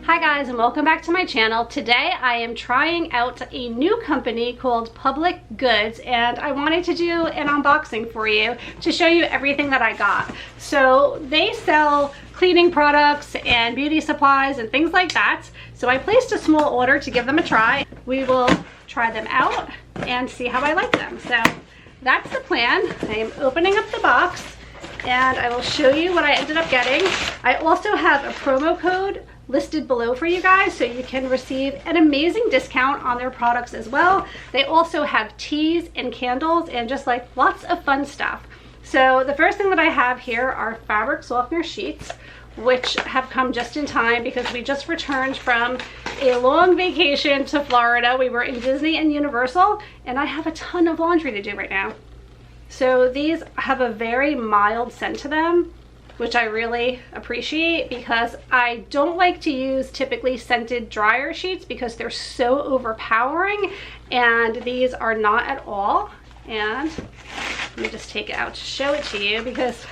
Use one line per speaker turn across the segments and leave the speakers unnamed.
Hi guys, and welcome back to my channel. Today I am trying out a new company called Public Goods, and I wanted to do an unboxing for you to show you everything that I got. So they sell cleaning products and beauty supplies and things like that. So I placed a small order to give them a try. We will try them out and see how I like them. So that's the plan. I am opening up the box and I will show you what I ended up getting. I also have a promo code listed below for you guys, so you can receive an amazing discount on their products as well. They also have teas and candles and just like lots of fun stuff. So the first thing that I have here are fabric softener sheets, which have come just in time because we just returned from a long vacation to Florida. We were in Disney and Universal, and I have a ton of laundry to do right now. So these have a very mild scent to them, which I really appreciate because I don't like to use typically scented dryer sheets because they're so overpowering, and these are not at all. And let me just take it out to show it to you because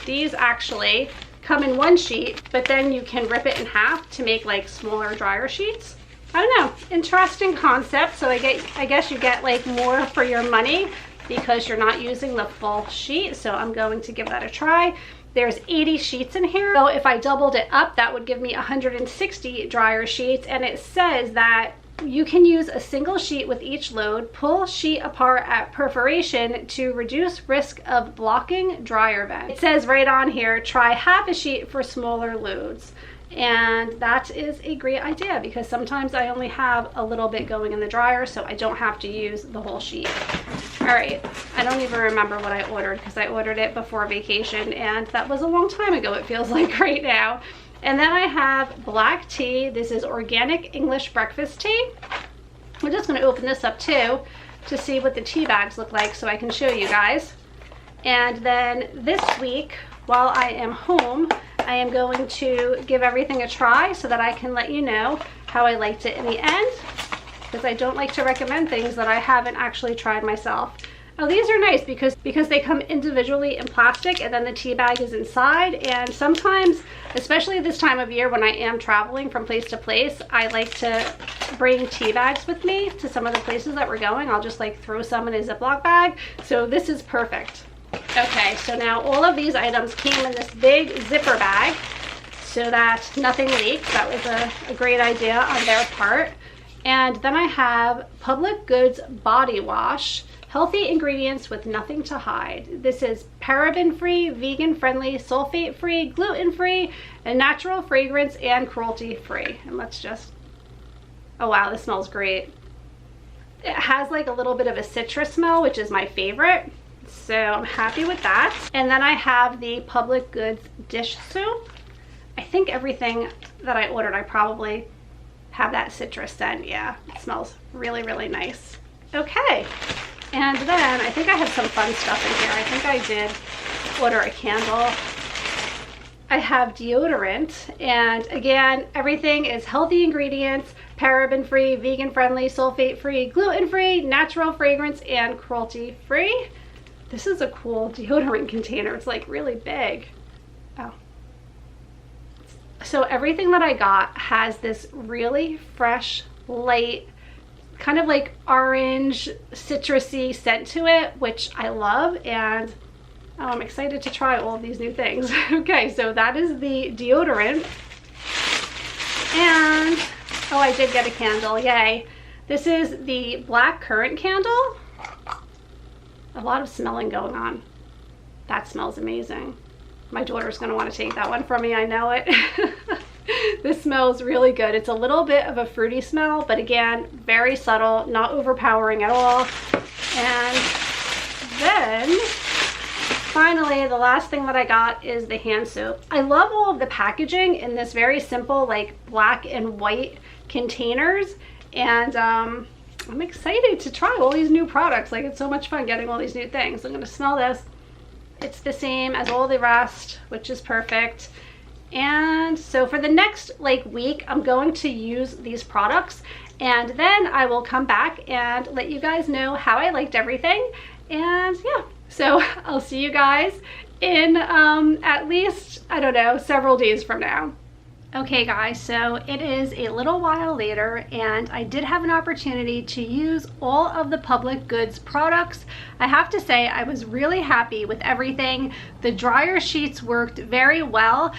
these actually come in one sheet, but then you can rip it in half to make like smaller dryer sheets. I don't know, interesting concept. So I guess you get like more for your money because you're not using the full sheet. So I'm going to give that a try. There's 80 sheets in here. So if I doubled it up, that would give me 160 dryer sheets. And it says that you can use a single sheet with each load, pull sheet apart at perforation to reduce risk of blocking dryer vent. It says right on here, try half a sheet for smaller loads. And that is a great idea because sometimes I only have a little bit going in the dryer, so I don't have to use the whole sheet. All right, I don't even remember what I ordered because I ordered it before vacation, and that was a long time ago, it feels like right now. And then I have black tea. This is organic English breakfast tea. I'm just going to open this up too to see what the tea bags look like so I can show you guys. And then this week, while I am home, I am going to give everything a try so that I can let you know how I liked it in the end, because I don't like to recommend things that I haven't actually tried myself. Oh, these are nice because they come individually in plastic and then the tea bag is inside. And sometimes, especially this time of year when I am traveling from place to place, I like to bring tea bags with me to some of the places that we're going. I'll just like throw some in a Ziploc bag. So this is perfect. Okay, so now all of these items came in this big zipper bag so that nothing leaks. That was a great idea on their part. And then I have Public Goods Body Wash. Healthy ingredients with nothing to hide. This is paraben-free, vegan-friendly, sulfate-free, gluten-free, and natural fragrance and cruelty-free. And let's just, oh wow, this smells great. It has like a little bit of a citrus smell, which is my favorite. So I'm happy with that. And then I have the Public Goods dish soap. I think everything that I ordered, I probably have that citrus scent. Yeah, it smells really, really nice. Okay. And then I think I have some fun stuff in here. I think I did order a candle. I have deodorant, and again, everything is healthy ingredients, paraben-free, vegan-friendly, sulfate-free, gluten-free, natural fragrance, and cruelty-free. This is a cool deodorant container. It's like really big. Oh. So everything that I got has this really fresh, light, kind of like orange citrusy scent to it, which I love, and I'm excited to try all of these new things. Okay, so that is the deodorant. And oh, I did get a candle, yay. This is the black currant candle. A lot of smelling going on. That smells amazing. My daughter's gonna want to take that one from me, I know it. This smells really good. It's a little bit of a fruity smell, but again, very subtle, not overpowering at all. And then finally, the last thing that I got is the hand soap. I love all of the packaging in this very simple, like black and white containers. And I'm excited to try all these new products. Like, it's so much fun getting all these new things. I'm gonna smell this. It's the same as all the rest, which is perfect. And so for the next like week, I'm going to use these products, and then I will come back and let you guys know how I liked everything. And yeah, so I'll see you guys in at least, I don't know, several days from now. Okay guys, so it is a little while later and I did have an opportunity to use all of the Public Goods products. I have to say I was really happy with everything. The dryer sheets worked very well.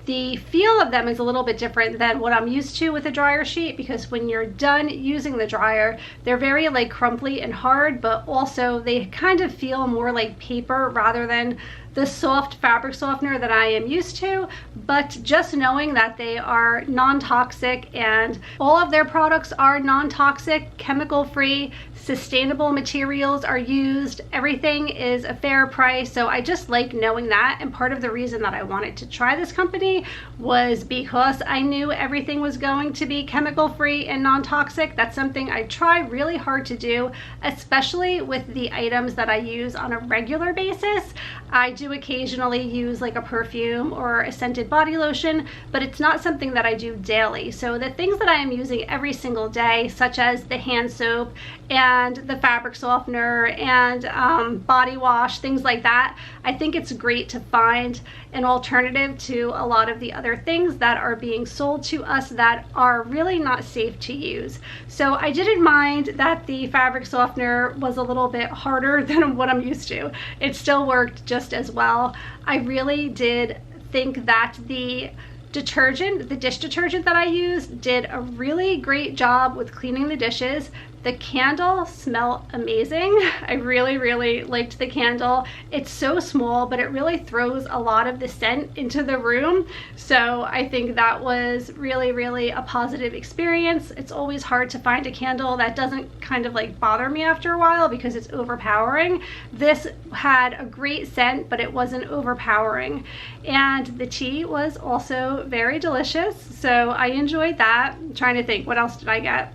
The feel of them is a little bit different than what I'm used to with a dryer sheet, because when you're done using the dryer, they're very like crumply and hard, but also they kind of feel more like paper rather than the soft fabric softener that I am used to. But just knowing that they are non-toxic and all of their products are non-toxic, chemical-free, sustainable materials are used, everything is a fair price. So I just like knowing that, and part of the reason that I wanted to try this company was because I knew everything was going to be chemical-free and non-toxic. That's something I try really hard to do, especially with the items that I use on a regular basis. I do occasionally use like a perfume or a scented body lotion, but it's not something that I do daily. So the things that I am using every single day, such as the hand soap and the fabric softener and body wash, things like that, I think it's great to find an alternative to a lot of the other things that are being sold to us that are really not safe to use. So I didn't mind that the fabric softener was a little bit harder than what I'm used to. It still worked just as well. I really did think that the detergent, the dish detergent that I used, did a really great job with cleaning the dishes. The candle smelled amazing. I really liked the candle. It's so small, but it really throws a lot of the scent into the room. So I think that was really a positive experience. It's always hard to find a candle that doesn't kind of like bother me after a while because it's overpowering. This had a great scent, but it wasn't overpowering. And the tea was also very delicious, so I enjoyed that. I'm trying to think, what else did I get?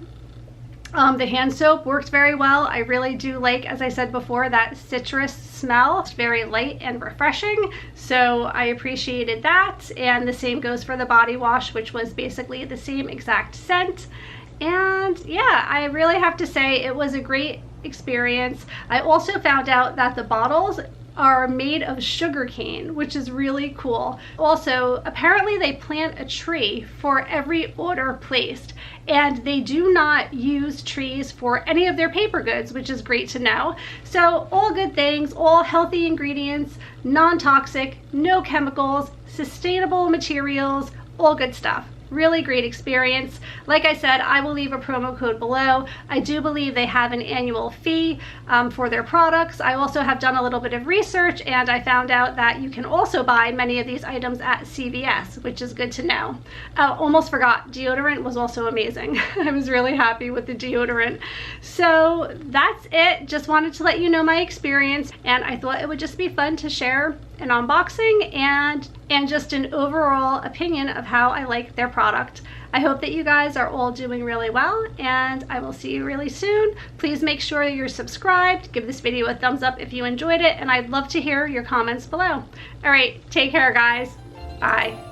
The hand soap worked very well. I really do like, as I said before, that citrus smell. It's very light and refreshing, so I appreciated that. And the same goes for the body wash, which was basically the same exact scent. And yeah, I really have to say it was a great experience. I also found out that the bottles are made of sugar cane, which is really cool. Also, apparently they plant a tree for every order placed, and they do not use trees for any of their paper goods, which is great to know. So all good things, all healthy ingredients, non-toxic, no chemicals, sustainable materials, all good stuff. Really great experience. Like I said, I will leave a promo code below. I do believe they have an annual fee for their products. I also have done a little bit of research, and I found out that you can also buy many of these items at CVS, which is good to know. Almost forgot, deodorant was also amazing. I was really happy with the deodorant. So that's it. Just wanted to let you know my experience, and I thought it would just be fun to share an unboxing and just an overall opinion of how I like their product. I hope that you guys are all doing really well, and I will see you really soon. Please make sure you're subscribed, give this video a thumbs up if you enjoyed it, and I'd love to hear your comments below. All right, take care guys. Bye.